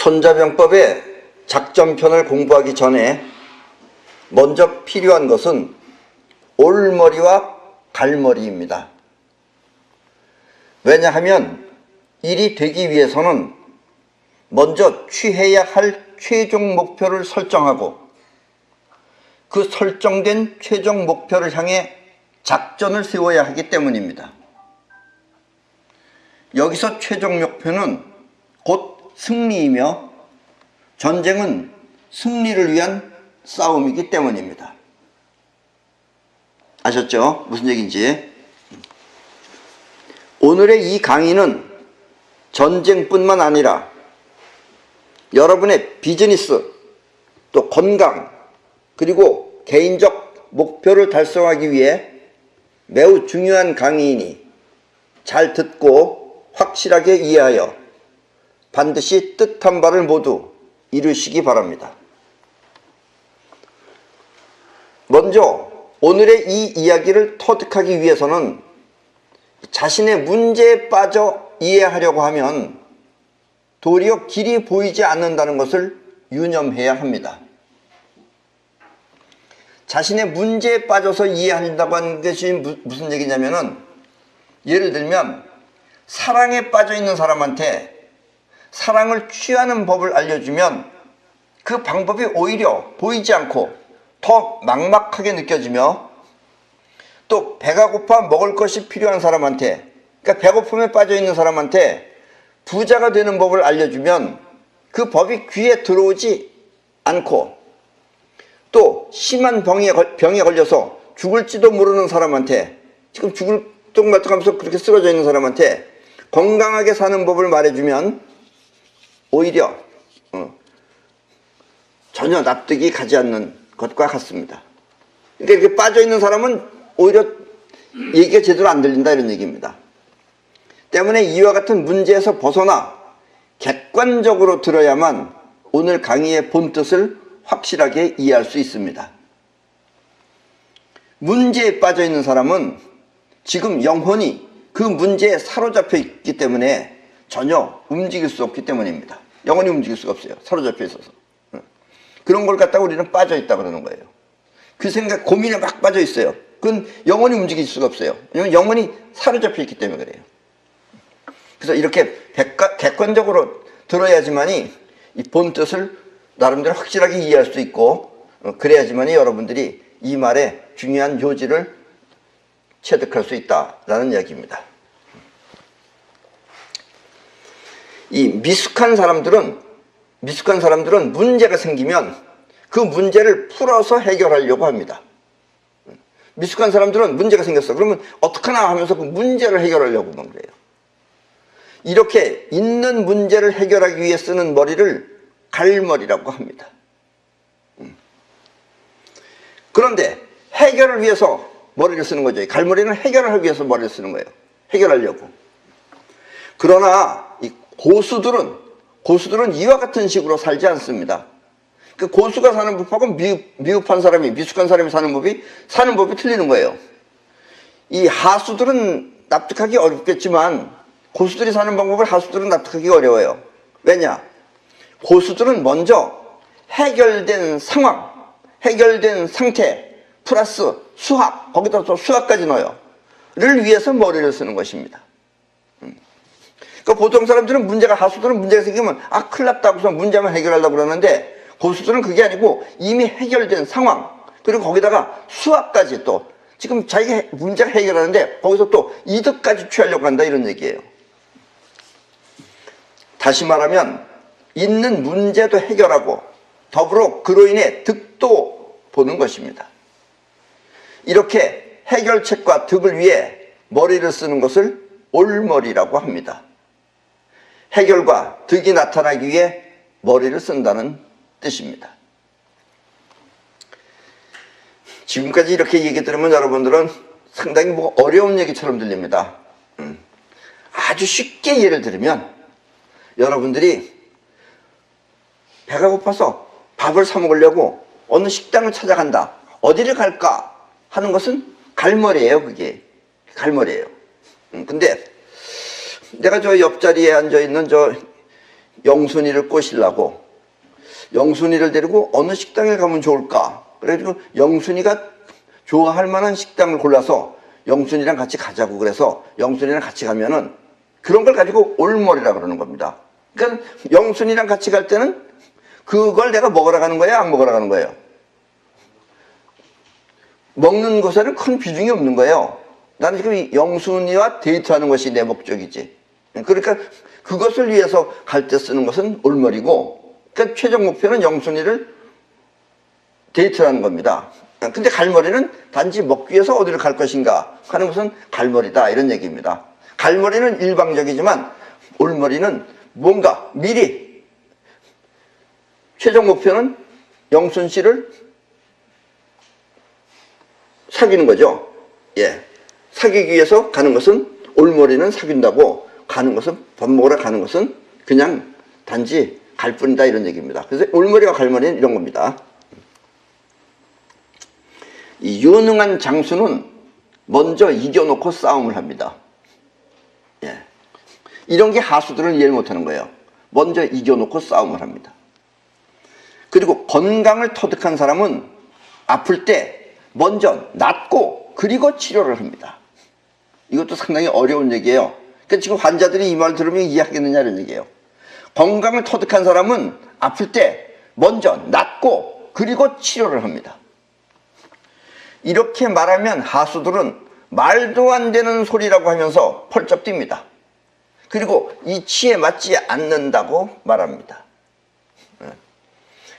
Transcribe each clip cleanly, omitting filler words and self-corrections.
손자병법의 작전편을 공부하기 전에 먼저 필요한 것은 올머리와 갈머리입니다. 왜냐하면 일이 되기 위해서는 먼저 취해야 할 최종 목표를 설정하고 그 설정된 최종 목표를 향해 작전을 세워야 하기 때문입니다. 여기서 최종 목표는 곧 승리이며 전쟁은 승리를 위한 싸움이기 때문입니다. 아셨죠? 무슨 얘기인지. 오늘의 이 강의는 전쟁뿐만 아니라 여러분의 비즈니스, 또 건강, 그리고 개인적 목표를 달성하기 위해 매우 중요한 강의이니 잘 듣고 확실하게 이해하여 반드시 뜻한 바를 모두 이루시기 바랍니다. 먼저 오늘의 이 이야기를 터득하기 위해서는 자신의 문제에 빠져 이해하려고 하면 도리어 길이 보이지 않는다는 것을 유념해야 합니다. 자신의 문제에 빠져서 이해한다고 하는 것이 무슨 얘기냐면은, 예를 들면 사랑에 빠져 있는 사람한테 사랑을 취하는 법을 알려주면 그 방법이 오히려 보이지 않고 더 막막하게 느껴지며, 또 배가 고파 먹을 것이 필요한 사람한테, 그러니까 배고픔에 빠져 있는 사람한테 부자가 되는 법을 알려주면 그 법이 귀에 들어오지 않고, 또 심한 병에 걸려서 죽을지도 모르는 사람한테, 지금 죽을 똥말똥하면서 그렇게 쓰러져 있는 사람한테 건강하게 사는 법을 말해주면 오히려 전혀 납득이 가지 않는 것과 같습니다. 그러니까 이렇게 빠져있는 사람은 오히려 얘기가 제대로 안 들린다, 이런 얘기입니다. 때문에 이와 같은 문제에서 벗어나 객관적으로 들어야만 오늘 강의의 본뜻을 확실하게 이해할 수 있습니다. 문제에 빠져있는 사람은 지금 영혼이 그 문제에 사로잡혀 있기 때문에 전혀 움직일 수 없기 때문입니다. 영혼이 움직일 수가 없어요. 사로잡혀 있어서. 그런 걸 갖다가 우리는 빠져있다 그러는 거예요. 그 생각, 고민에 막 빠져 있어요. 그건 영혼이 움직일 수가 없어요. 왜냐면 영혼이 사로잡혀 있기 때문에 그래요. 그래서 이렇게 객관적으로 들어야지만이 이 본뜻을 나름대로 확실하게 이해할 수 있고, 그래야지만이 여러분들이 이 말의 중요한 요지를 체득할 수 있다라는 이야기입니다. 이 미숙한 사람들은 문제가 생기면 그 문제를 풀어서 해결하려고 합니다. 미숙한 사람들은 문제가 생겼어. 그러면 어떡하나 하면서 그 문제를 해결하려고만 그래요. 이렇게 있는 문제를 해결하기 위해 쓰는 머리를 갈머리라고 합니다. 그런데 해결을 위해서 머리를 쓰는 거죠. 갈머리는 해결을 하기 위해서 머리를 쓰는 거예요. 해결하려고. 그러나 이 고수들은 이와 같은 식으로 살지 않습니다. 그 고수가 사는 법하고 미흡한 사람이, 미숙한 사람이 사는 법이 틀리는 거예요. 이 하수들은 납득하기 어렵겠지만 고수들이 사는 방법을 하수들은 납득하기 어려워요. 왜냐? 고수들은 먼저 해결된 상황, 해결된 상태, 플러스 수학, 거기다 또 수학까지 넣어요. 를 위해서 머리를 쓰는 것입니다. 그러니까 보통 사람들은 하수들은 문제가 생기면 큰일 났다 하고서 문제만 해결하려고 그러는데, 고수들은 그게 아니고 이미 해결된 상황, 그리고 거기다가 수학까지, 또 지금 자기가 문제가 해결하는데 거기서 또 이득까지 취하려고 한다, 이런 얘기예요. 다시 말하면 있는 문제도 해결하고 더불어 그로 인해 득도 보는 것입니다. 이렇게 해결책과 득을 위해 머리를 쓰는 것을 올머리라고 합니다. 해결과 득이 나타나기 위해 머리를 쓴다는 뜻입니다. 지금까지 이렇게 얘기 들으면 여러분들은 상당히 어려운 얘기처럼 들립니다. 아주 쉽게 예를 들면, 여러분들이 배가 고파서 밥을 사 먹으려고 어느 식당을 찾아간다. 어디를 갈까 하는 것은 갈머리예요. 그게 갈머리예요. 근데 내가 저 옆자리에 앉아있는 영순이를 꼬시려고 영순이를 데리고 어느 식당에 가면 좋을까? 그래가지고 영순이가 좋아할 만한 식당을 골라서 영순이랑 같이 가자고 그래서 영순이랑 같이 가면은 그런 걸 가지고 올머리라 그러는 겁니다. 그러니까 영순이랑 같이 갈 때는 그걸 내가 먹으러 가는 거야, 안 먹으러 가는 거예요? 먹는 것에는 큰 비중이 없는 거예요. 나는 지금 영순이와 데이트하는 것이 내 목적이지. 그러니까 그것을 위해서 갈 때 쓰는 것은 올머리고, 그러니까 최종 목표는 영순이를 데이트하는 겁니다. 근데 갈머리는 단지 먹기 위해서 어디를 갈 것인가 하는 것은 갈머리다, 이런 얘기입니다. 갈머리는 일방적이지만 올머리는 뭔가 미리 최종 목표는 영순 씨를 사귀는 거죠. 예. 사귀기 위해서 가는 것은, 올머리는 사귄다고, 가는 것은, 밥 먹으러 가는 것은 그냥 단지 갈 뿐이다, 이런 얘기입니다. 그래서 올머리와 갈머리는 이런 겁니다. 이 유능한 장수는 먼저 이겨놓고 싸움을 합니다. 예. 이런 게 하수들은 이해를 못하는 거예요. 먼저 이겨놓고 싸움을 합니다. 그리고 건강을 터득한 사람은 아플 때 먼저 낫고 그리고 치료를 합니다. 이것도 상당히 어려운 얘기예요. 그러니까 지금 환자들이 이 말 들으면 이해하겠느냐, 이런 얘기예요. 건강을 터득한 사람은 아플 때 먼저 낫고 그리고 치료를 합니다. 이렇게 말하면 하수들은 말도 안 되는 소리라고 하면서 펄쩍 뜁니다. 그리고 이치에 맞지 않는다고 말합니다.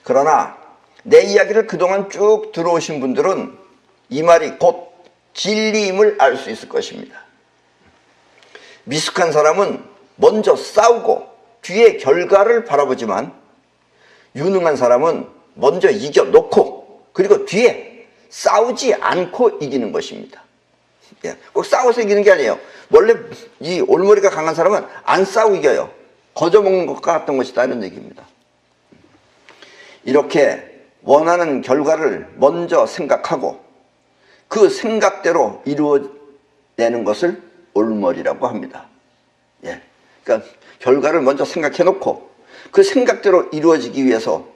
그러나 내 이야기를 그동안 쭉 들어오신 분들은 이 말이 곧 진리임을 알 수 있을 것입니다. 미숙한 사람은 먼저 싸우고 뒤에 결과를 바라보지만, 유능한 사람은 먼저 이겨놓고 그리고 뒤에 싸우지 않고 이기는 것입니다. 예, 꼭 싸워서 이기는 게 아니에요. 원래 이 올머리가 강한 사람은 안 싸우고 이겨요. 거저먹는 것과 같은 것이다, 이런 얘기입니다. 이렇게 원하는 결과를 먼저 생각하고 그 생각대로 이루어내는 것을 올머리라고 합니다. 예. 그러니까 결과를 먼저 생각해 놓고 그 생각대로 이루어지기 위해서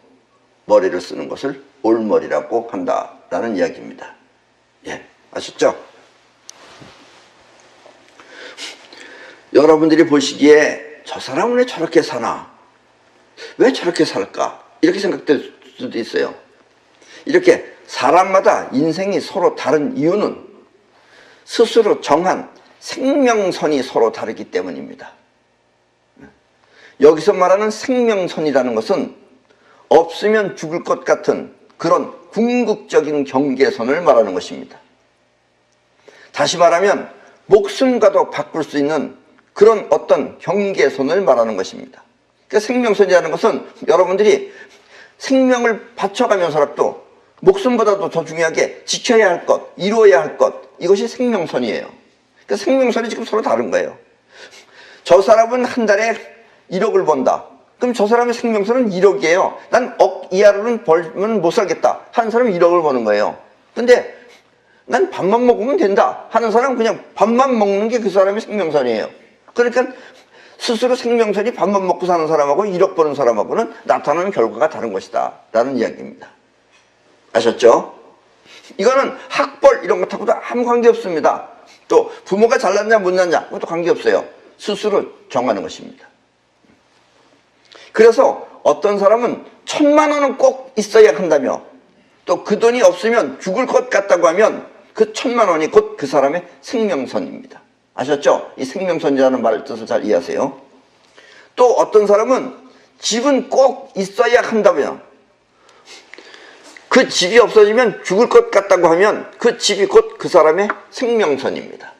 머리를 쓰는 것을 올머리라고 한다라는 이야기입니다. 예. 아셨죠? 여러분들이 보시기에 저 사람은 왜 저렇게 사나? 왜 저렇게 살까? 이렇게 생각될 수도 있어요. 이렇게 사람마다 인생이 서로 다른 이유는 스스로 정한 생명선이 서로 다르기 때문입니다. 여기서 말하는 생명선이라는 것은 없으면 죽을 것 같은 그런 궁극적인 경계선을 말하는 것입니다. 다시 말하면 목숨과도 바꿀 수 있는 그런 어떤 경계선을 말하는 것입니다. 그러니까 생명선이라는 것은 여러분들이 생명을 바쳐가면서라도 목숨보다도 더 중요하게 지켜야 할 것, 이루어야 할 것, 이것이 생명선이에요. 그러니까 생명선이 지금 서로 다른 거예요. 저 사람은 한 달에 1억을 번다. 그럼 저 사람의 생명선은 1억이에요. 난 억 이하로는 벌면 못 살겠다 하는 사람은 1억을 버는 거예요. 근데 난 밥만 먹으면 된다 하는 사람은 그냥 밥만 먹는 게 그 사람의 생명선이에요. 그러니까 스스로 생명선이 밥만 먹고 사는 사람하고 1억 버는 사람하고는 나타나는 결과가 다른 것이다 라는 이야기입니다. 아셨죠? 이거는 학벌 이런 것하고도 아무 관계없습니다. 또 부모가 잘났냐 못났냐 그것도 관계없어요. 스스로 정하는 것입니다. 그래서 어떤 사람은 1000만 원은 꼭 있어야 한다며, 또 그 돈이 없으면 죽을 것 같다고 하면 그 1000만 원이 곧 그 사람의 생명선입니다. 아셨죠? 이 생명선이라는 말 뜻을 잘 이해하세요. 또 어떤 사람은 집은 꼭 있어야 한다며, 그 집이 없어지면 죽을 것 같다고 하면 그 집이 곧 그 사람의 생명선입니다.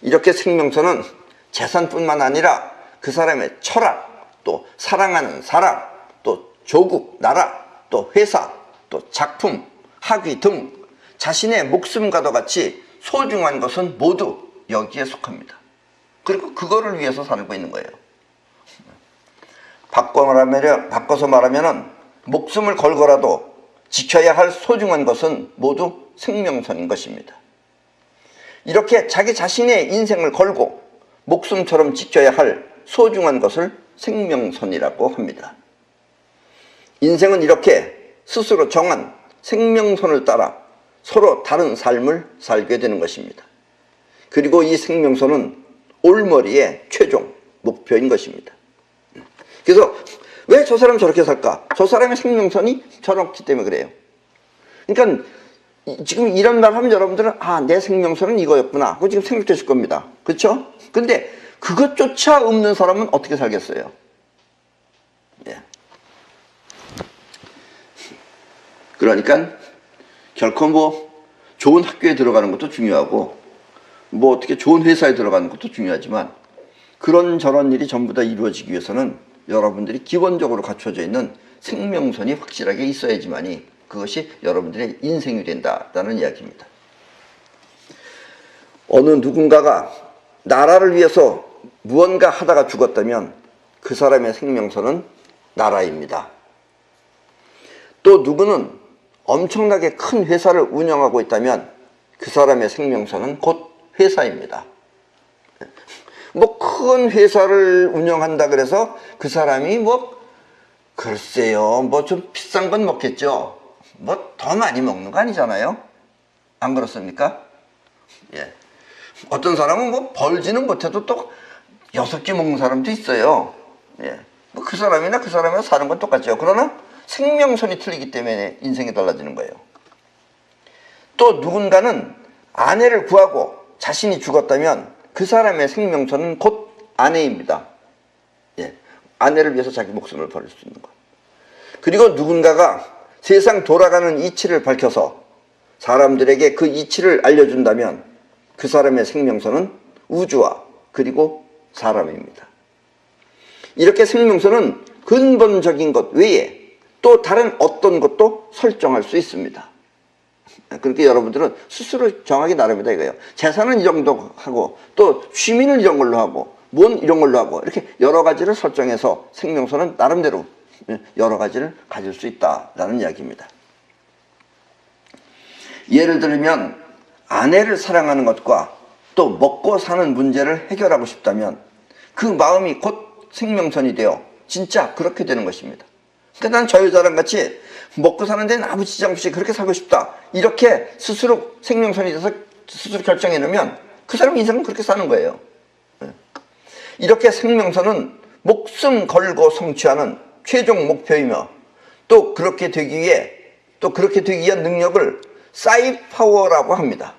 이렇게 생명선은 재산뿐만 아니라 그 사람의 철학, 또 사랑하는 사람, 또 조국, 나라, 또 회사, 또 작품, 학위 등 자신의 목숨과도 같이 소중한 것은 모두 여기에 속합니다. 그리고 그거를 위해서 살고 있는 거예요. 바꿔서 말하면 목숨을 걸고라도 지켜야 할 소중한 것은 모두 생명선인 것입니다. 이렇게 자기 자신의 인생을 걸고 목숨처럼 지켜야 할 소중한 것을 생명선이라고 합니다. 인생은 이렇게 스스로 정한 생명선을 따라 서로 다른 삶을 살게 되는 것입니다. 그리고 이 생명선은 올머리의 최종 목표인 것입니다. 그래서 왜 저 사람 저렇게 살까? 저 사람의 생명선이 저렇기 때문에 그래요. 그러니까 지금 이런 말 하면 여러분들은 내 생명선은 이거였구나 그거 지금 생각되실 겁니다. 그렇죠? 근데 그것조차 없는 사람은 어떻게 살겠어요? 예. 그러니까 결코 뭐 좋은 학교에 들어가는 것도 중요하고 뭐 어떻게 좋은 회사에 들어가는 것도 중요하지만 그런저런 일이 전부 다 이루어지기 위해서는 여러분들이 기본적으로 갖춰져 있는 생명선이 확실하게 있어야지만이 그것이 여러분들의 인생이 된다라는 이야기입니다. 어느 누군가가 나라를 위해서 무언가 하다가 죽었다면 그 사람의 생명선은 나라입니다. 또 누구는 엄청나게 큰 회사를 운영하고 있다면 그 사람의 생명선은 곧 회사입니다. 뭐 큰 회사를 운영한다 그래서 그 사람이 뭐 글쎄요 뭐 좀 비싼 건 먹겠죠. 뭐 더 많이 먹는 거 아니잖아요. 안 그렇습니까? 예. 어떤 사람은 뭐 벌지는 못해도 또 6개 먹는 사람도 있어요. 예. 뭐 그 사람이나 그 사람이나 사는 건 똑같죠. 그러나 생명선이 틀리기 때문에 인생이 달라지는 거예요. 또 누군가는 아내를 구하고 자신이 죽었다면 그 사람의 생명선은 곧 아내입니다. 예. 아내를 위해서 자기 목숨을 버릴 수 있는 것. 그리고 누군가가 세상 돌아가는 이치를 밝혀서 사람들에게 그 이치를 알려준다면 그 사람의 생명선은 우주와 그리고 사람입니다. 이렇게 생명선은 근본적인 것 외에 또 다른 어떤 것도 설정할 수 있습니다. 그렇게 여러분들은 스스로 정하기 나름이다 이거예요. 재산은 이 정도 하고 또 취미는 이런 걸로 하고 뭔 이런 걸로 하고 이렇게 여러 가지를 설정해서 생명선은 나름대로 여러 가지를 가질 수 있다라는 이야기입니다. 예를 들면 아내를 사랑하는 것과 또 먹고 사는 문제를 해결하고 싶다면 그 마음이 곧 생명선이 되어 진짜 그렇게 되는 것입니다. 그러니까 난 저 여자랑 같이 먹고 사는 데는 아무 지장 없이 그렇게 살고 싶다 이렇게 스스로 생명선이 돼서 스스로 결정해 놓으면 그 사람 인생은 그렇게 사는 거예요. 이렇게 생명선은 목숨 걸고 성취하는 최종 목표이며 또 그렇게 되기 위한 능력을 사이파워라고 합니다.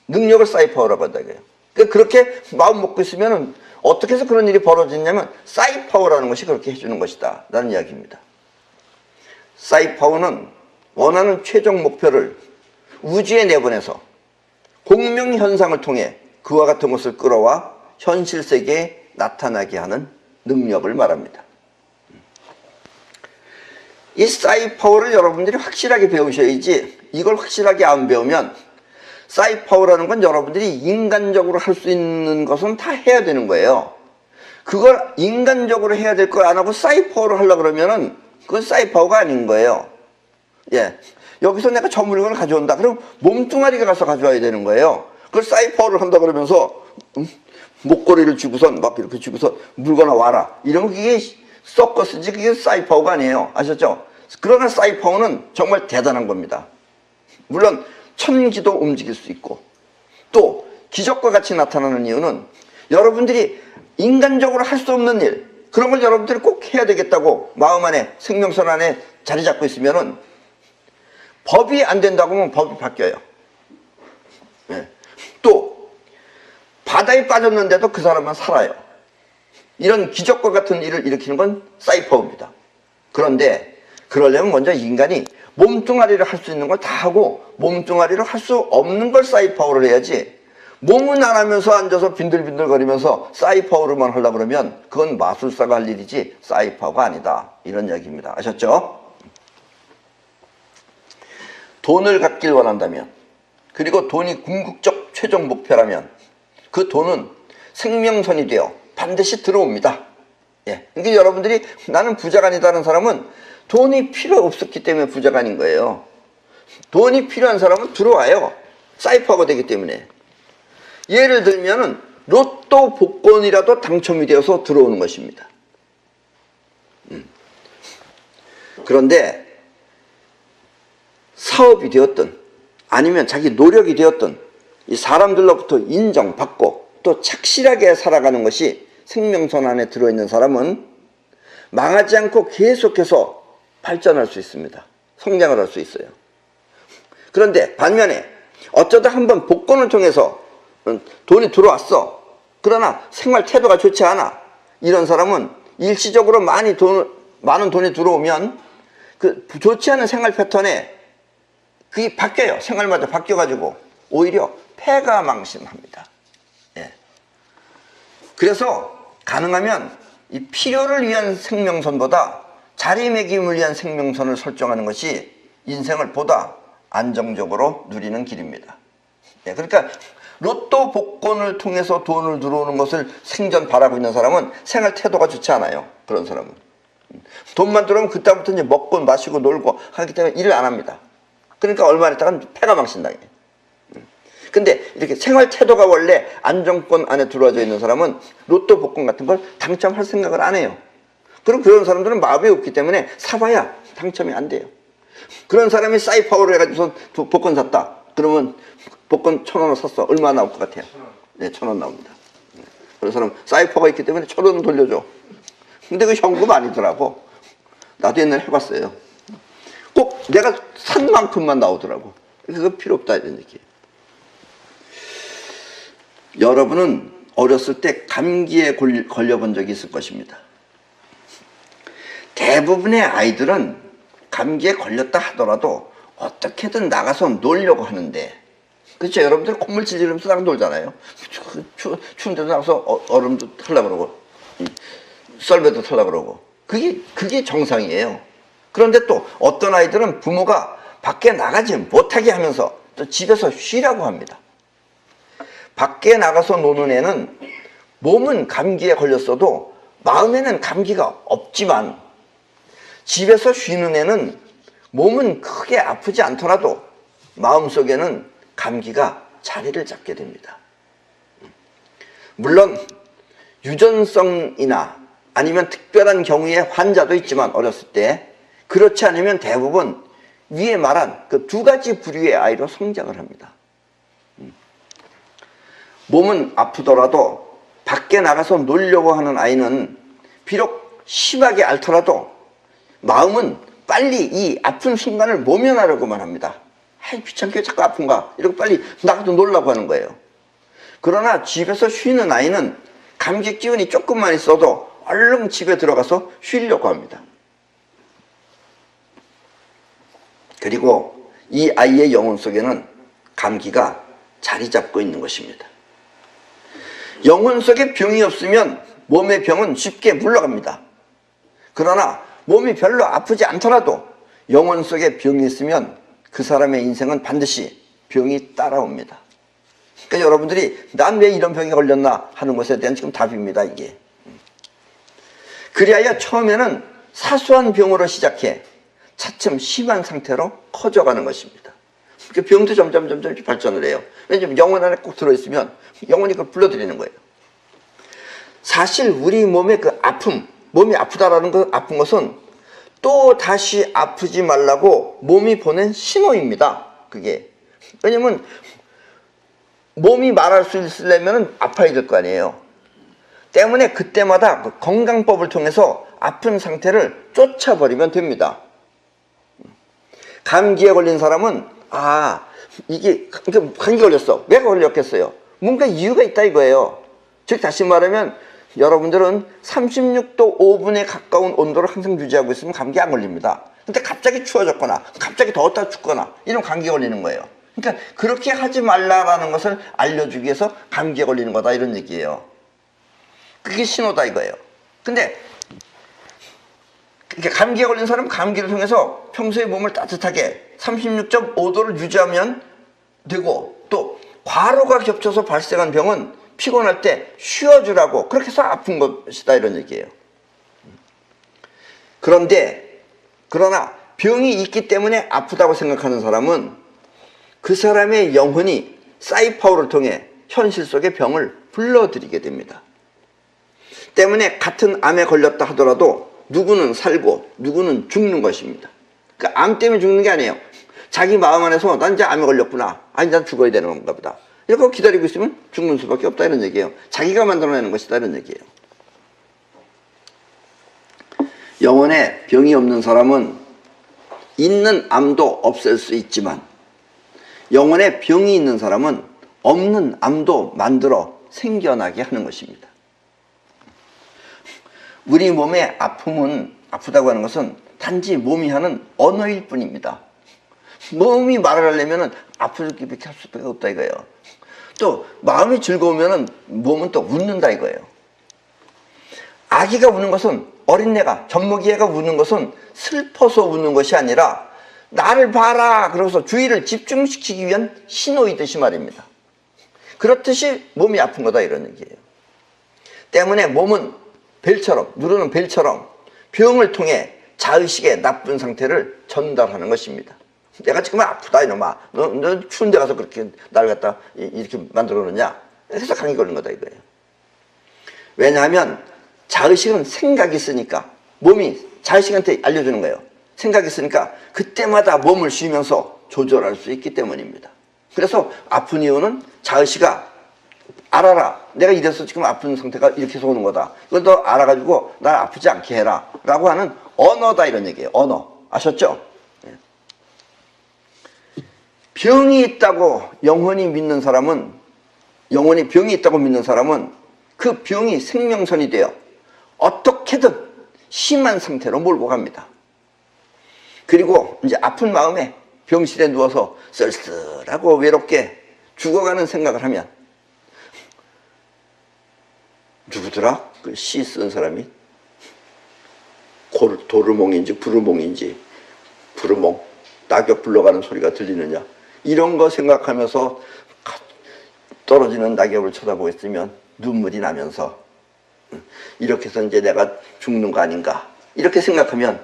능력을 사이파워라고 한다 이거예요. 그러니까 그렇게 마음 먹고 있으면 어떻게 해서 그런 일이 벌어지냐면 사이파워라는 것이 그렇게 해주는 것이다 라는 이야기입니다. 사이파워는 원하는 최종 목표를 우주에 내보내서 공명현상을 통해 그와 같은 것을 끌어와 현실 세계에 나타나게 하는 능력을 말합니다. 이 사이파워를 여러분들이 확실하게 배우셔야지 이걸 확실하게 안 배우면 사이파워라는 건 여러분들이 인간적으로 할 수 있는 것은 다 해야 되는 거예요. 그걸 인간적으로 해야 될 걸 안 하고 사이파워로 하려고 그러면은 그건 사이파워가 아닌 거예요. 예. 여기서 내가 저 물건을 가져온다. 그럼 몸뚱아리가 가서 가져와야 되는 거예요. 그걸 사이파워를 한다 그러면서 목걸이를 쥐고선 막 이렇게 쥐고서 물건을 와라. 이런 게 서커스지 그게 사이파워가 아니에요. 아셨죠? 그러나 사이파워는 정말 대단한 겁니다. 물론 천기도 움직일 수 있고 또 기적과 같이 나타나는 이유는 여러분들이 인간적으로 할 수 없는 일 그런 걸 여러분들이 꼭 해야 되겠다고 마음 안에 생명선 안에 자리 잡고 있으면은 법이 안 된다고 하면 법이 바뀌어요. 네. 또 바다에 빠졌는데도 그 사람은 살아요. 이런 기적과 같은 일을 일으키는 건 사이파워입니다. 그런데 그러려면 먼저 인간이 몸뚱아리를 할 수 있는 걸 다 하고 몸뚱아리를 할 수 없는 걸 사이파워를 해야지 몸은 안 하면서 앉아서 빈들빈들거리면서 사이파워로만 하려고 그러면 그건 마술사가 할 일이지 사이파워가 아니다. 이런 이야기입니다. 아셨죠? 돈을 갖길 원한다면 그리고 돈이 궁극적 최종 목표라면 그 돈은 생명선이 되어 반드시 들어옵니다. 예. 그러니까 여러분들이 나는 부자가 아니다는 사람은 돈이 필요 없었기 때문에 부자가 아닌 거예요. 돈이 필요한 사람은 들어와요. 사이파워가 되기 때문에. 예를 들면은 로또 복권이라도 당첨이 되어서 들어오는 것입니다. 그런데 사업이 되었든 아니면 자기 노력이 되었든 이 사람들로부터 인정받고 또 착실하게 살아가는 것이 생명선 안에 들어있는 사람은 망하지 않고 계속해서 발전할 수 있습니다. 성장을 할 수 있어요. 그런데 반면에 어쩌다 한번 복권을 통해서 돈이 들어왔어. 그러나 생활 태도가 좋지 않아. 이런 사람은 일시적으로 많은 돈이 들어오면 그 좋지 않은 생활 패턴에 그게 바뀌어요. 생활마다 바뀌어가지고 오히려 폐가 망신합니다. 예. 그래서 가능하면 이 필요를 위한 생명선보다 자리매김을 위한 생명선을 설정하는 것이 인생을 보다 안정적으로 누리는 길입니다. 예. 그러니까 로또 복권을 통해서 돈을 들어오는 것을 생전 바라고 있는 사람은 생활 태도가 좋지 않아요. 그런 사람은. 돈만 들어오면 그때부터 이제 먹고 마시고 놀고 하기 때문에 일을 안 합니다. 그러니까 얼마 있다가 폐가 망신당해요. 근데 이렇게 생활 태도가 원래 안정권 안에 들어와져 있는 사람은 로또 복권 같은 걸 당첨할 생각을 안 해요. 그럼 그런 사람들은 마음이 없기 때문에 사봐야 당첨이 안 돼요. 그런 사람이 사이파워를 해가지고 복권 샀다. 그러면 복권 1,000원을 샀어. 얼마 나올 것 같아요? 네, 1,000원 나옵니다. 그런 사람 사이퍼가 있기 때문에 1,000원 돌려줘. 근데 그 현금 아니더라고. 나도 옛날에 해봤어요. 꼭 내가 산 만큼만 나오더라고. 그거 필요 없다 이런 얘기예요. 여러분은 어렸을 때 감기에 걸려본 적이 있을 것입니다. 대부분의 아이들은 감기에 걸렸다 하더라도 어떻게든 나가서 놀려고 하는데, 그렇죠? 여러분들 콧물 찔리면서 나가 놀잖아요. 추운 데도 나가서 얼음도 털려고 그러고 썰매도 털려고 그러고 그게 정상이에요. 그런데 또 어떤 아이들은 부모가 밖에 나가지 못하게 하면서 또 집에서 쉬라고 합니다. 밖에 나가서 노는 애는 몸은 감기에 걸렸어도 마음에는 감기가 없지만, 집에서 쉬는 애는 몸은 크게 아프지 않더라도 마음속에는 감기가 자리를 잡게 됩니다. 물론 유전성이나 아니면 특별한 경우의 환자도 있지만 어렸을 때, 그렇지 않으면 대부분 위에 말한 그 두 가지 부류의 아이로 성장을 합니다. 몸은 아프더라도 밖에 나가서 놀려고 하는 아이는 비록 심하게 앓더라도 마음은 빨리 이 아픈 순간을 모면하려고만 합니다. 아이, 귀찮게 자꾸 아픈가? 이러고 빨리 나가서 놀라고 하는 거예요. 그러나 집에서 쉬는 아이는 감기 기운이 조금만 있어도 얼른 집에 들어가서 쉬려고 합니다. 그리고 이 아이의 영혼 속에는 감기가 자리 잡고 있는 것입니다. 영혼 속에 병이 없으면 몸의 병은 쉽게 물러갑니다. 그러나 몸이 별로 아프지 않더라도 영혼 속에 병이 있으면 그 사람의 인생은 반드시 병이 따라옵니다. 그러니까 여러분들이 난 왜 이런 병에 걸렸나 하는 것에 대한 지금 답입니다, 이게. 그리하여 처음에는 사소한 병으로 시작해 차츰 심한 상태로 커져가는 것입니다. 병도 점점 이렇게 발전을 해요. 왜냐하면 영혼 안에 꼭 들어있으면 영혼이 그걸 불러들이는 거예요. 사실 우리 몸의 그 아픔, 몸이 아프다라는 그 아픈 것은 또 다시 아프지 말라고 몸이 보낸 신호입니다. 그게. 왜냐면 몸이 말할 수 있으려면 아파야 될 거 아니에요. 때문에 그때마다 그 건강법을 통해서 아픈 상태를 쫓아버리면 됩니다. 감기에 걸린 사람은 이게 감기 걸렸어. 왜 걸렸겠어요? 뭔가 이유가 있다 이거예요. 즉 다시 말하면 여러분들은 36도 5분에 가까운 온도를 항상 유지하고 있으면 감기 안 걸립니다. 근데 갑자기 추워졌거나 갑자기 더웠다 춥거나 이런 감기에 걸리는 거예요. 그러니까 그렇게 하지 말라라는 것을 알려주기 위해서 감기에 걸리는 거다 이런 얘기예요. 그게 신호다 이거예요. 근데 감기에 걸린 사람은 감기를 통해서 평소에 몸을 따뜻하게 36.5도를 유지하면 되고, 또 과로가 겹쳐서 발생한 병은 피곤할 때 쉬어주라고 그렇게 해서 아픈 것이다 이런 얘기예요. 그러나 병이 있기 때문에 아프다고 생각하는 사람은 그 사람의 영혼이 사이파워를 통해 현실 속의 병을 불러들이게 됩니다. 때문에 같은 암에 걸렸다 하더라도 누구는 살고 누구는 죽는 것입니다. 그러니까 암 때문에 죽는 게 아니에요. 자기 마음 안에서 난 이제 암에 걸렸구나. 아니 난 죽어야 되는 건가 보다. 이렇게 기다리고 있으면 죽는 수밖에 없다 이런 얘기예요. 자기가 만들어내는 것이다 이런 얘기예요. 영혼에 병이 없는 사람은 있는 암도 없앨 수 있지만 영혼에 병이 있는 사람은 없는 암도 만들어 생겨나게 하는 것입니다. 우리 몸의 아프다고 하는 것은 단지 몸이 하는 언어일 뿐입니다. 몸이 말을 하려면 아플 수밖에 할 수밖에 없다 이거예요. 또 마음이 즐거우면 몸은 또 웃는다 이거예요. 아기가 우는 것은 어린애가 젖먹이애가 우는 것은 슬퍼서 우는 것이 아니라 나를 봐라 그러고서 주의를 집중시키기 위한 신호이듯이 말입니다. 그렇듯이 몸이 아픈 거다 이런 얘기예요. 때문에 몸은 벨처럼 누르는 벨처럼 병을 통해 자의식의 나쁜 상태를 전달하는 것입니다. 내가 지금 아프다 이놈아 너 추운 데 가서 그렇게 나를 갖다 이렇게 만들어 놓냐 해서 감기 걸린 거다 이거예요. 왜냐하면 자의식은 생각이 있으니까 몸이 자의식한테 알려주는 거예요. 생각이 있으니까 그때마다 몸을 쉬면서 조절할 수 있기 때문입니다. 그래서 아픈 이유는 자의식아 알아라 내가 이래서 지금 아픈 상태가 이렇게 해서 오는 거다. 이걸 너 알아가지고 날 아프지 않게 해라 라고 하는 언어다 이런 얘기예요. 언어 아셨죠? 병이 있다고 영혼이 믿는 사람은 영혼이 병이 있다고 믿는 사람은 그 병이 생명선이 되어 어떻게든 심한 상태로 몰고 갑니다. 그리고 이제 아픈 마음에 병실에 누워서 쓸쓸하고 외롭게 죽어가는 생각을 하면 누구더라? 그 시 쓴 사람이 도르몽인지 부르몽인지 부르몽 낙엽 불러가는 소리가 들리느냐 이런 거 생각하면서 떨어지는 낙엽을 쳐다보고 있으면 눈물이 나면서 이렇게 해서 이제 내가 죽는 거 아닌가 이렇게 생각하면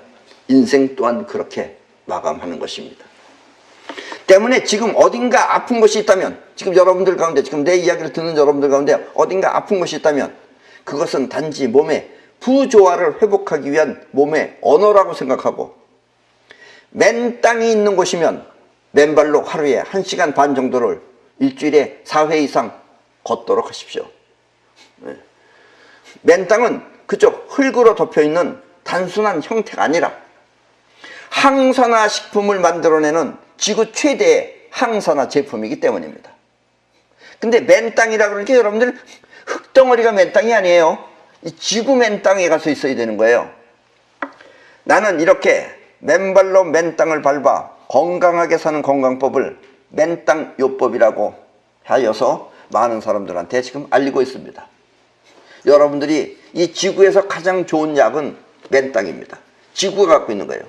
인생 또한 그렇게 마감하는 것입니다. 때문에 지금 어딘가 아픈 것이 있다면 지금 여러분들 가운데 지금 내 이야기를 듣는 여러분들 가운데 어딘가 아픈 것이 있다면 그것은 단지 몸의 부조화를 회복하기 위한 몸의 언어라고 생각하고 맨 땅이 있는 곳이면 맨발로 하루에 1시간 반 정도를 일주일에 4회 이상 걷도록 하십시오. 맨 땅은 그쪽 흙으로 덮여있는 단순한 형태가 아니라 항산화 식품을 만들어내는 지구 최대의 항산화 제품이기 때문입니다. 근데 맨 땅이라 그러니까 여러분들 흙덩어리가 맨 땅이 아니에요. 이 지구 맨 땅에 가서 있어야 되는 거예요. 나는 이렇게 맨발로 맨 땅을 밟아 건강하게 사는 건강법을 맨땅 요법이라고 하여서 많은 사람들한테 지금 알리고 있습니다. 여러분들이 이 지구에서 가장 좋은 약은 맨 땅입니다. 지구가 갖고 있는 거예요.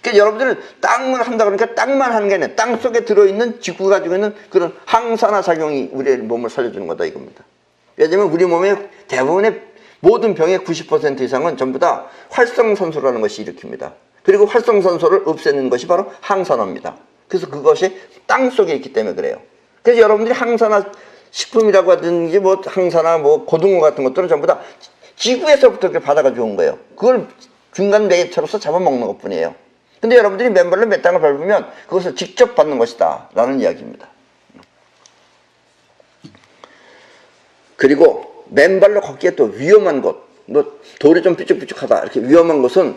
그러니까 여러분들은 땅을 한다 그러니까 땅만 하는 게 아니라 땅 속에 들어있는 지구가 가지고 있는 그런 항산화 작용이 우리의 몸을 살려주는 거다 이겁니다. 왜냐하면 우리 몸의 대부분의 모든 병의 90% 이상은 전부 다 활성산소라는 것이 일으킵니다. 그리고 활성산소를 없애는 것이 바로 항산화입니다. 그래서 그것이 땅 속에 있기 때문에 그래요. 그래서 여러분들이 항산화 식품이라고 하든지 뭐 항산화 뭐 고등어 같은 것들은 전부 다 지구에서부터 이렇게 받아가지고 온 거예요. 그걸 중간 매개체로서 잡아먹는 것 뿐이에요. 근데 여러분들이 맨발로 맨 땅을 밟으면 그것을 직접 받는 것이다 라는 이야기입니다. 그리고 맨발로 걷기에 또 위험한 것, 돌이 좀 삐죽삐죽하다 이렇게 위험한 것은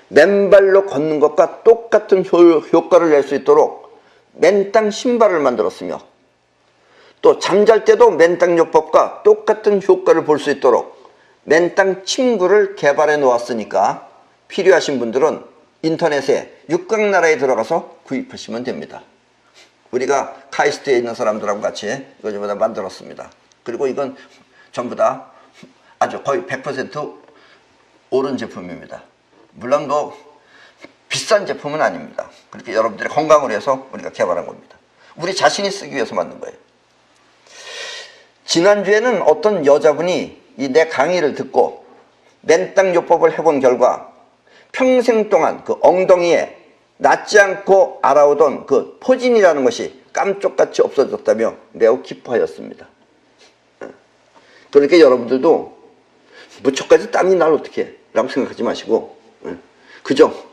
맨발로 걷는 것과 똑같은 효과를 낼 수 있도록 맨땅 신발을 만들었으며 또 잠잘 때도 맨땅 요법과 똑같은 효과를 볼 수 있도록 맨땅 침구를 개발해 놓았으니까 필요하신 분들은 인터넷에 육각나라에 들어가서 구입하시면 됩니다. 우리가 카이스트에 있는 사람들하고 같이 이거 전부 다 만들었습니다. 그리고 이건 전부 다 아주 거의 100% 옳은 제품입니다. 물론 뭐 비싼 제품은 아닙니다. 그렇게 여러분들의 건강을 위해서 우리가 개발한 겁니다. 우리 자신이 쓰기 위해서 만든 거예요. 지난주에는 어떤 여자분이 이 내 강의를 듣고 맨땅 요법을 해본 결과 평생 동안 그 엉덩이에 낫지 않고 알아오던 그 포진이라는 것이 깜짝같이 없어졌다며 매우 기뻐하였습니다. 그러니까 여러분들도 무척까지 땀이 날 어떻게 해. 라고 생각하지 마시고, 그죠?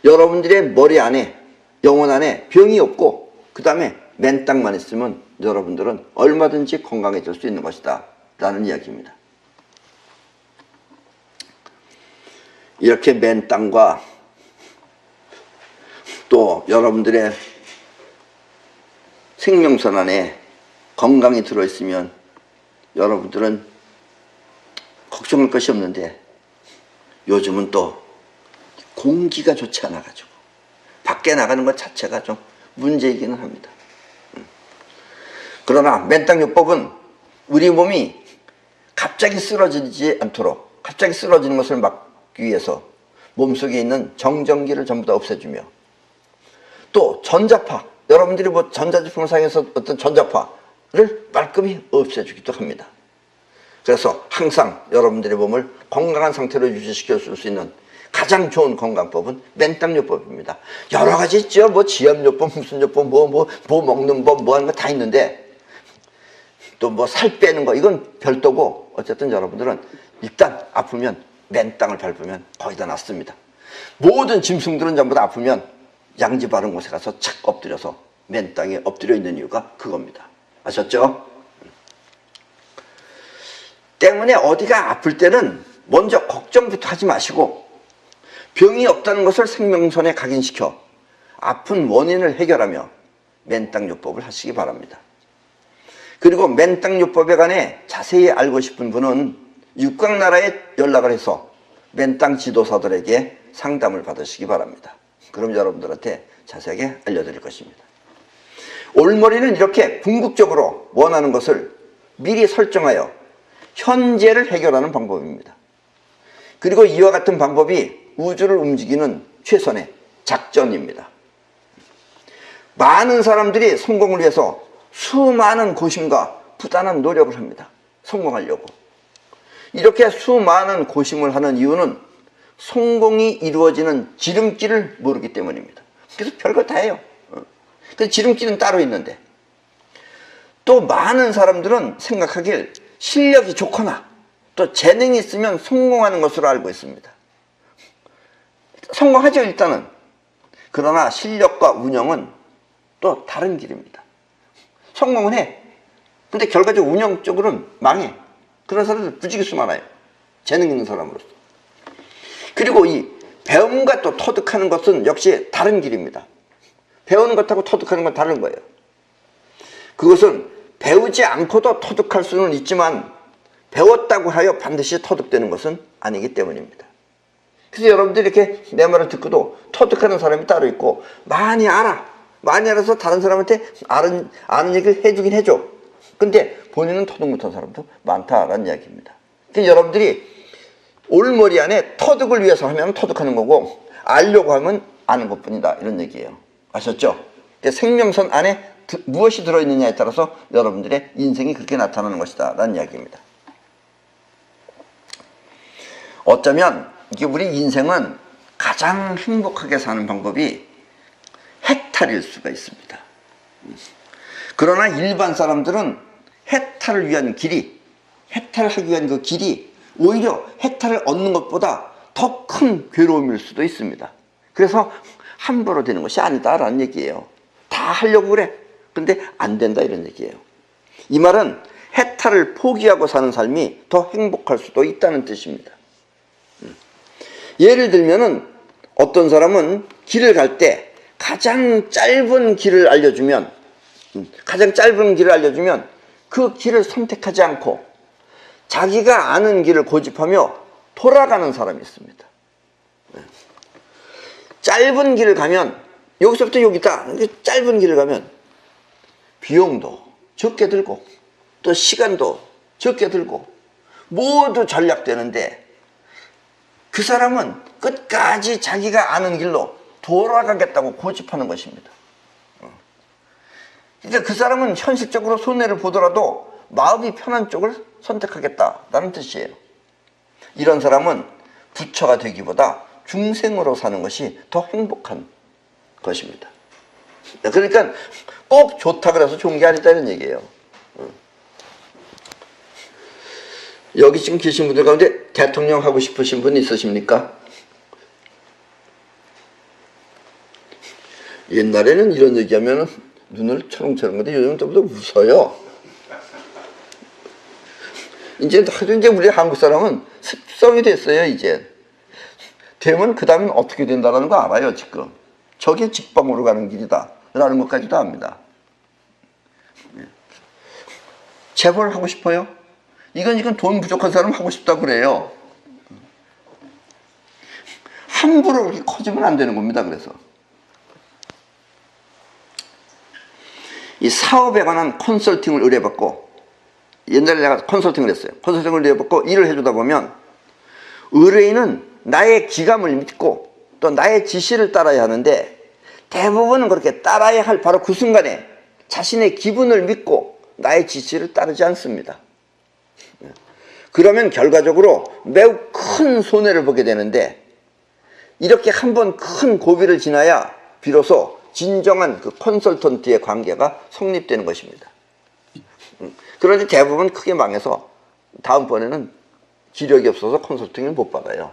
여러분들의 머리 안에, 영혼 안에 병이 없고, 그 다음에 맨땅만 있으면 여러분들은 얼마든지 건강해질 수 있는 것이다 라는 이야기입니다. 이렇게 맨땅과 또 여러분들의 생명선 안에 건강이 들어있으면 여러분들은 걱정할 것이 없는데, 요즘은 또 공기가 좋지 않아가지고 밖에 나가는 것 자체가 좀 문제이기는 합니다. 그러나 맨땅요법은 우리 몸이 갑자기 쓰러지지 않도록, 갑자기 쓰러지는 것을 막기 위해서 몸속에 있는 정전기를 전부 다 없애주며, 또 전자파, 여러분들이 뭐 전자제품을 사용해서 어떤 전자파를 말끔히 없애주기도 합니다. 그래서 항상 여러분들의 몸을 건강한 상태로 유지시켜 줄 수 있는 가장 좋은 건강법은 맨땅요법입니다. 여러 가지 있죠. 뭐 지압요법, 무슨 요법, 뭐 먹는 법, 뭐 하는 거 다 있는데, 또 뭐 살 빼는 거, 이건 별도고, 어쨌든 여러분들은 일단 아프면 맨땅을 밟으면 거의 다 낫습니다. 모든 짐승들은 전부 다 아프면 양지 바른 곳에 가서 착 엎드려서 맨땅에 엎드려 있는 이유가 그겁니다. 아셨죠? 때문에 어디가 아플 때는 먼저 걱정부터 하지 마시고, 병이 없다는 것을 생명선에 각인시켜 아픈 원인을 해결하며 맨땅요법을 하시기 바랍니다. 그리고 맨땅요법에 관해 자세히 알고 싶은 분은 육각나라에 연락을 해서 맨땅 지도사들에게 상담을 받으시기 바랍니다. 그럼 여러분들한테 자세하게 알려드릴 것입니다. 올머리는 이렇게 궁극적으로 원하는 것을 미리 설정하여 현재를 해결하는 방법입니다. 그리고 이와 같은 방법이 우주를 움직이는 최선의 작전입니다. 많은 사람들이 성공을 위해서 수많은 고심과 부단한 노력을 합니다. 성공하려고. 이렇게 수많은 고심을 하는 이유는 성공이 이루어지는 지름길을 모르기 때문입니다. 그래서 별거 다 해요. 그래서 지름길은 따로 있는데, 또 많은 사람들은 생각하길 실력이 좋거나 또 재능이 있으면 성공하는 것으로 알고 있습니다. 성공하죠, 일단은. 그러나 실력과 운영은 또 다른 길입니다. 성공은 해. 근데 결과적으로 운영 쪽으로는 망해. 그런 사람들 부지기수 많아요. 재능 있는 사람으로서. 그리고 이 배움과 또 터득하는 것은 역시 다른 길입니다. 배우는 것하고 터득하는 건 다른 거예요. 그것은 배우지 않고도 터득할 수는 있지만 배웠다고 하여 반드시 터득되는 것은 아니기 때문입니다. 그래서 여러분들이 이렇게 내 말을 듣고도 터득하는 사람이 따로 있고, 많이 알아서 다른 사람한테 아는 얘기를 해주긴 해줘. 근데 본인은 터득 못한 사람도 많다라는 이야기입니다. 그래서 여러분들이 올머리 안에 터득을 위해서 하면 터득하는 거고, 알려고 하면 아는 것뿐이다, 이런 얘기예요. 아셨죠? 생명선 안에 무엇이 들어있느냐에 따라서 여러분들의 인생이 그렇게 나타나는 것이다 라는 이야기입니다. 어쩌면 이게 우리 인생은 가장 행복하게 사는 방법이 해탈일 수가 있습니다. 그러나 일반 사람들은 해탈을 위한 길이, 해탈하기 위한 그 길이 오히려 해탈을 얻는 것보다 더 큰 괴로움일 수도 있습니다. 그래서 함부로 되는 것이 아니다라는 얘기예요. 다 하려고 그래. 근데 안 된다, 이런 얘기예요. 이 말은 해탈을 포기하고 사는 삶이 더 행복할 수도 있다는 뜻입니다. 예를 들면은 어떤 사람은 길을 갈 때 가장 짧은 길을 알려주면 그 길을 선택하지 않고 자기가 아는 길을 고집하며 돌아가는 사람이 있습니다. 짧은 길을 가면, 여기서부터 여기다 짧은 길을 가면 비용도 적게 들고 또 시간도 적게 들고 모두 절약되는데, 그 사람은 끝까지 자기가 아는 길로 돌아가겠다고 고집하는 것입니다. 그러니까 그 사람은 현실적으로 손해를 보더라도 마음이 편한 쪽을 선택하겠다라는 뜻이에요. 이런 사람은 부처가 되기보다 중생으로 사는 것이 더 행복한 것입니다. 그러니까 꼭 좋다 그래서 좋은 게 아니다, 이런 얘기예요. 여기 지금 계신 분들 가운데 대통령 하고 싶으신 분 있으십니까? 옛날에는 이런 얘기하면 눈을 철렁철렁 건데 요즘은 좀 더 웃어요. 이제 우리 한국 사람은 습성이 됐어요. 이제 되면 그 다음엔 어떻게 된다는 거 알아요. 지금 저게 직방으로 가는 길이다 라는 것까지도 압니다. 재벌 하고 싶어요? 이건 돈 부족한 사람 하고 싶다고 그래요. 함부로 그렇게 커지면 안 되는 겁니다. 그래서 이 사업에 관한 컨설팅을 의뢰받고, 옛날에 내가 컨설팅을 했어요. 컨설팅을 의뢰받고 일을 해주다 보면 의뢰인은 나의 기감을 믿고 또 나의 지시를 따라야 하는데, 대부분은 그렇게 따라야 할 바로 그 순간에 자신의 기분을 믿고 나의 지시를 따르지 않습니다. 그러면 결과적으로 매우 큰 손해를 보게 되는데, 이렇게 한번 큰 고비를 지나야 비로소 진정한 그 컨설턴트의 관계가 성립되는 것입니다. 그런데 대부분 크게 망해서 다음번에는 기력이 없어서 컨설팅을 못 받아요.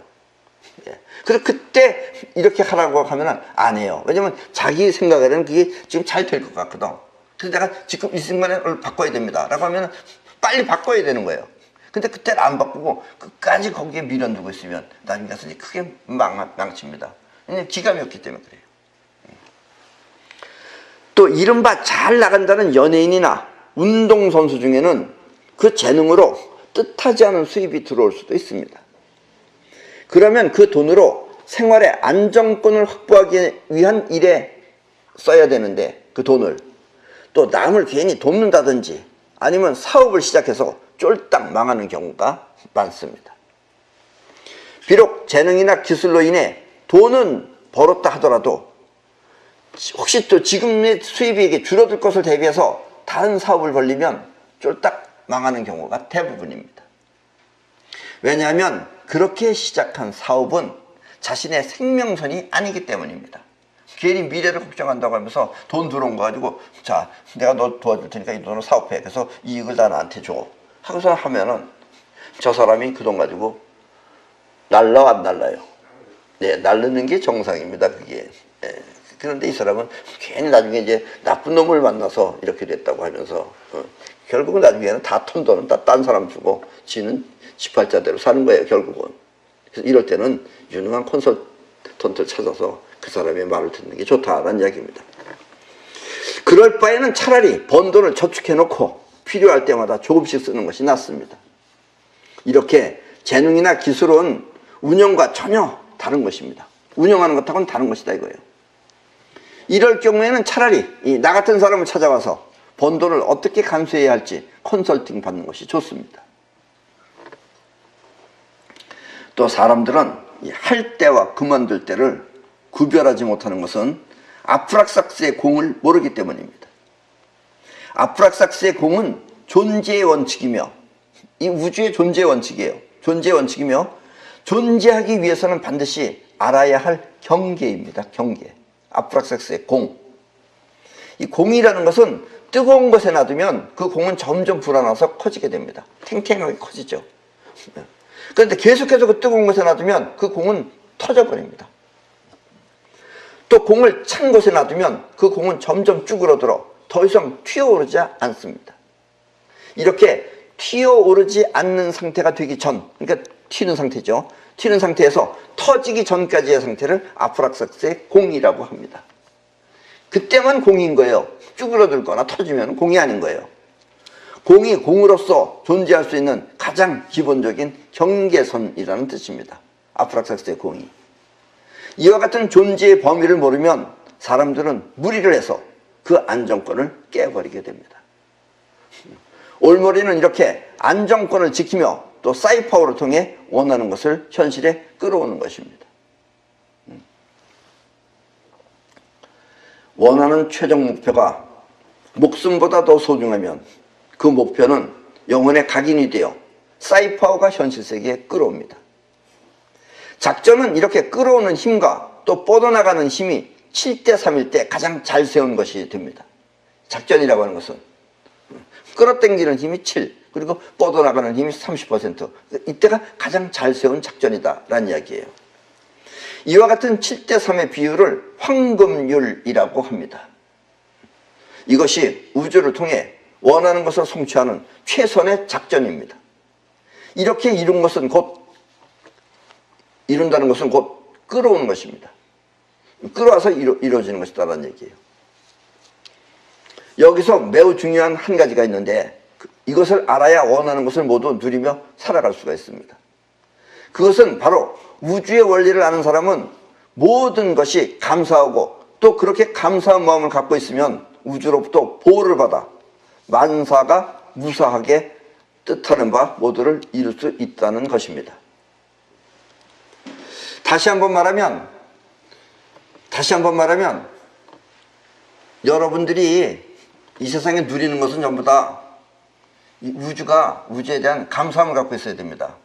그래서 그때 이렇게 하라고 하면 안 해요. 왜냐면 자기 생각에는 그게 지금 잘 될 것 같거든. 그래서 내가 지금 이 순간에 바꿔야 됩니다 라고 하면 빨리 바꿔야 되는 거예요. 근데 그때는 안 바꾸고 끝까지 거기에 미련두고 있으면 나중에 가서 크게 망칩니다. 왜냐면 기감이 없기 때문에 그래요. 또 이른바 잘 나간다는 연예인이나 운동선수 중에는 그 재능으로 뜻하지 않은 수입이 들어올 수도 있습니다. 그러면 그 돈으로 생활의 안정권을 확보하기 위한 일에 써야 되는데, 그 돈을 또 남을 괜히 돕는다든지 아니면 사업을 시작해서 쫄딱 망하는 경우가 많습니다. 비록 재능이나 기술로 인해 돈은 벌었다 하더라도 혹시 또 지금의 수입이 줄어들 것을 대비해서 다른 사업을 벌리면 쫄딱 망하는 경우가 대부분입니다. 왜냐하면 그렇게 시작한 사업은 자신의 생명선이 아니기 때문입니다. 괜히 미래를 걱정한다고 하면서 돈 들어온 거 가지고 자, 내가 너 도와줄 테니까 이 돈으로 사업해. 그래서 이익을 다 나한테 줘. 하고서 하면은 저 사람이 그 돈 가지고 날라 안 날라요. 네, 날르는 게 정상입니다. 그게. 네. 그런데 이 사람은 괜히 나중에 이제 나쁜 놈을 만나서 이렇게 됐다고 하면서 결국은 나중에는 다 턴 돈은 다 딴 사람 주고 지는 지팔자대로 사는 거예요. 결국은. 그래서 이럴 때는 유능한 컨설턴트를 찾아서 그 사람의 말을 듣는 게 좋다라는 이야기입니다. 그럴 바에는 차라리 번 돈을 저축해 놓고 필요할 때마다 조금씩 쓰는 것이 낫습니다. 이렇게 재능이나 기술은 운영과 전혀 다른 것입니다. 운영하는 것하고는 다른 것이다 이거예요. 이럴 경우에는 차라리 나 같은 사람을 찾아와서 번 돈을 어떻게 감수해야 할지 컨설팅 받는 것이 좋습니다. 또 사람들은 할 때와 그만둘 때를 구별하지 못하는 것은 아프락삭스의 공을 모르기 때문입니다. 아프락삭스의 공은 존재의 원칙이며 이 우주의 존재의 원칙이에요. 존재의 원칙이며 존재하기 위해서는 반드시 알아야 할 경계입니다. 경계. 아프락삭스의 공. 이 공이라는 것은 뜨거운 것에 놔두면 그 공은 점점 불어나서 커지게 됩니다. 탱탱하게 커지죠. 그런데 계속해서 그 뜨거운 것에 놔두면 그 공은 터져버립니다. 또 공을 찬 곳에 놔두면 그 공은 점점 쭈그러들어 더 이상 튀어오르지 않습니다. 이렇게 튀어오르지 않는 상태가 되기 전, 그러니까 튀는 상태죠. 튀는 상태에서 터지기 전까지의 상태를 아프락삭스의 공이라고 합니다. 그때만 공인 거예요. 쭈그러들거나 터지면 공이 아닌 거예요. 공이 공으로서 존재할 수 있는 가장 기본적인 경계선이라는 뜻입니다. 아프락삭스의 공이. 이와 같은 존재의 범위를 모르면 사람들은 무리를 해서 그 안정권을 깨버리게 됩니다. 올머리는 이렇게 안정권을 지키며 또 사이파워를 통해 원하는 것을 현실에 끌어오는 것입니다. 원하는 최종 목표가 목숨보다 더 소중하면 그 목표는 영혼의 각인이 되어 사이파워가 현실 세계에 끌어옵니다. 작전은 이렇게 끌어오는 힘과 또 뻗어나가는 힘이 7대3일 때 가장 잘 세운 것이 됩니다. 작전이라고 하는 것은 끌어당기는 힘이 7, 그리고 뻗어나가는 힘이 30%. 이때가 가장 잘 세운 작전이다라는 이야기예요. 이와 같은 7대3의 비율을 황금률이라고 합니다. 이것이 우주를 통해 원하는 것을 성취하는 최선의 작전입니다. 이렇게 이룬다는 것은 곧 끌어오는 것입니다. 끌어와서 이루어지는 것이다라는 얘기예요. 여기서 매우 중요한 한 가지가 있는데 이것을 알아야 원하는 것을 모두 누리며 살아갈 수가 있습니다. 그것은 바로 우주의 원리를 아는 사람은 모든 것이 감사하고 또 그렇게 감사한 마음을 갖고 있으면 우주로부터 보호를 받아 만사가 무사하게 뜻하는 바 모두를 이룰 수 있다는 것입니다. 다시 한번 말하면 여러분들이 이 세상에 누리는 것은 전부 다 우주에 대한 감사함을 갖고 있어야 됩니다.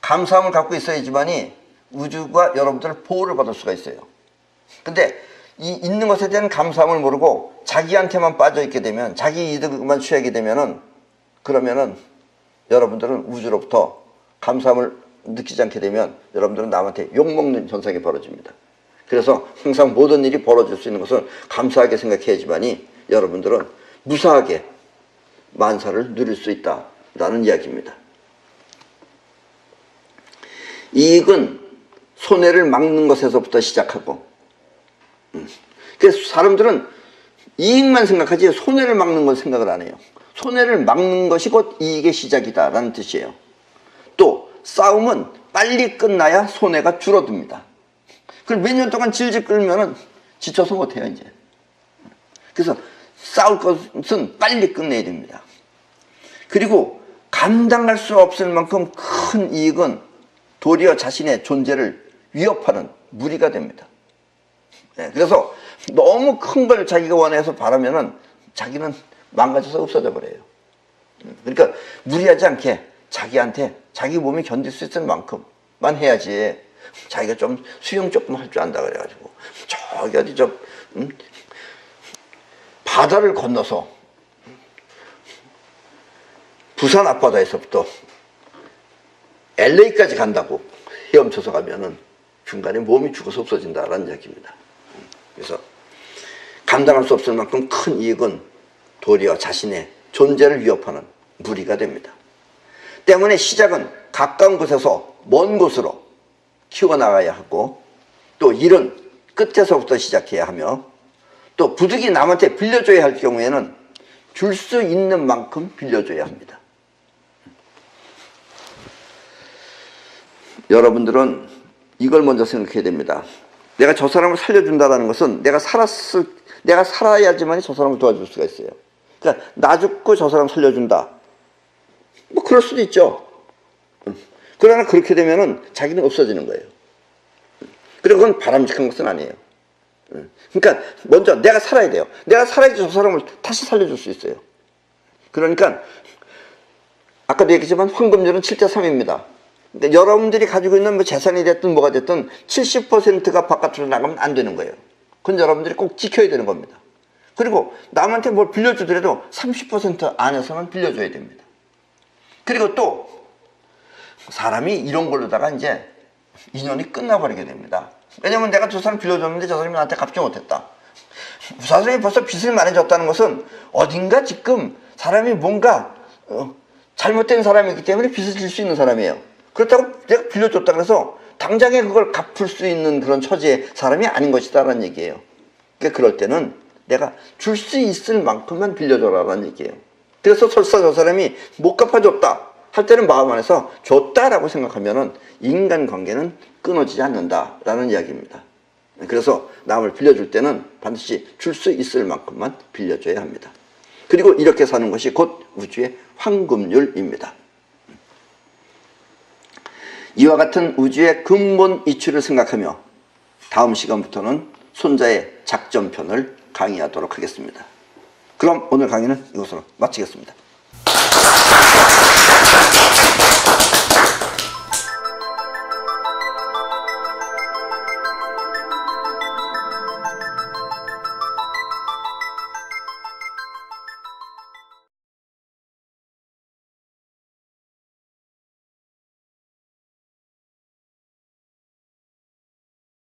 감사함을 갖고 있어야지만이 우주가 여러분들을 보호를 받을 수가 있어요. 근데 이 있는 것에 대한 감사함을 모르고 자기한테만 빠져 있게 되면, 자기 이득만 취하게 되면은, 그러면은 여러분들은 우주로부터 감사함을 느끼지 않게 되면 여러분들은 남한테 욕먹는 현상이 벌어집니다. 그래서 항상 모든 일이 벌어질 수 있는 것은 감사하게 생각해야지만이 여러분들은 무사하게 만사를 누릴 수 있다라는 이야기입니다. 이익은 손해를 막는 것에서부터 시작하고, 그래서 사람들은 이익만 생각하지 손해를 막는 건 생각을 안 해요. 손해를 막는 것이 곧 이익의 시작이다라는 뜻이에요. 또 싸움은 빨리 끝나야 손해가 줄어듭니다. 그걸 몇 년 동안 질질 끌면은 지쳐서 못해요 이제. 그래서 싸울 것은 빨리 끝내야 됩니다. 그리고 감당할 수 없을 만큼 큰 이익은 도리어 자신의 존재를 위협하는 무리가 됩니다. 그래서 너무 큰 걸 자기가 원해서 바라면은 자기는 망가져서 없어져 버려요. 그러니까 무리하지 않게 자기한테 자기 몸이 견딜 수 있을 만큼만 해야지. 자기가 좀 수영 조금 할 줄 안다 그래가지고 저기 어디 바다를 건너서 부산 앞바다에서부터 LA까지 간다고 헤엄쳐서 가면은 중간에 몸이 죽어서 없어진다라는 이야기입니다. 그래서 감당할 수 없을 만큼 큰 이익은 도리어 자신의 존재를 위협하는 무리가 됩니다. 때문에 시작은 가까운 곳에서 먼 곳으로 키워나가야 하고, 또 일은 끝에서부터 시작해야 하며, 또 부득이 남한테 빌려줘야 할 경우에는 줄 수 있는 만큼 빌려줘야 합니다. 여러분들은 이걸 먼저 생각해야 됩니다. 내가 저 사람을 살려준다는 것은 내가 살아야지만 저 사람을 도와줄 수가 있어요. 그러니까 나 죽고 저 사람 살려준다. 뭐 그럴 수도 있죠. 그러나 그렇게 되면은 자기는 없어지는 거예요. 그리고 그건 바람직한 것은 아니에요. 그러니까 먼저 내가 살아야 돼요. 내가 살아야지 저 사람을 다시 살려줄 수 있어요. 그러니까 아까도 얘기했지만 황금률은 7대3입니다. 근데 여러분들이 가지고 있는 뭐 재산이 됐든 뭐가 됐든 70%가 바깥으로 나가면 안 되는 거예요. 그건 여러분들이 꼭 지켜야 되는 겁니다. 그리고 남한테 뭘 빌려주더라도 30% 안에서는 빌려줘야 됩니다. 그리고 또 사람이 이런 걸로다가 이제 인연이 끝나버리게 됩니다. 왜냐면 내가 저 사람 빌려줬는데 저 사람이 나한테 갚지 못했다. 그 사람이 벌써 빚을 많이 졌다는 것은 어딘가 지금 사람이 뭔가 잘못된 사람이기 때문에 빚을 질 수 있는 사람이에요. 그렇다고 내가 빌려줬다 그래서 당장에 그걸 갚을 수 있는 그런 처지의 사람이 아닌 것이다라는 얘기예요. 그러니까 그럴 때는 내가 줄 수 있을 만큼만 빌려줘라라는 얘기예요. 그래서 설사 저 사람이 못 갚아줬다 할 때는 마음 안에서 줬다라고 생각하면은 인간관계는 끊어지지 않는다라는 이야기입니다. 그래서 남을 빌려줄 때는 반드시 줄 수 있을 만큼만 빌려줘야 합니다. 그리고 이렇게 사는 것이 곧 우주의 황금률입니다. 이와 같은 우주의 근본 이치를 생각하며 다음 시간부터는 손자의 작전편을 강의하도록 하겠습니다. 그럼 오늘 강의는 이것으로 마치겠습니다.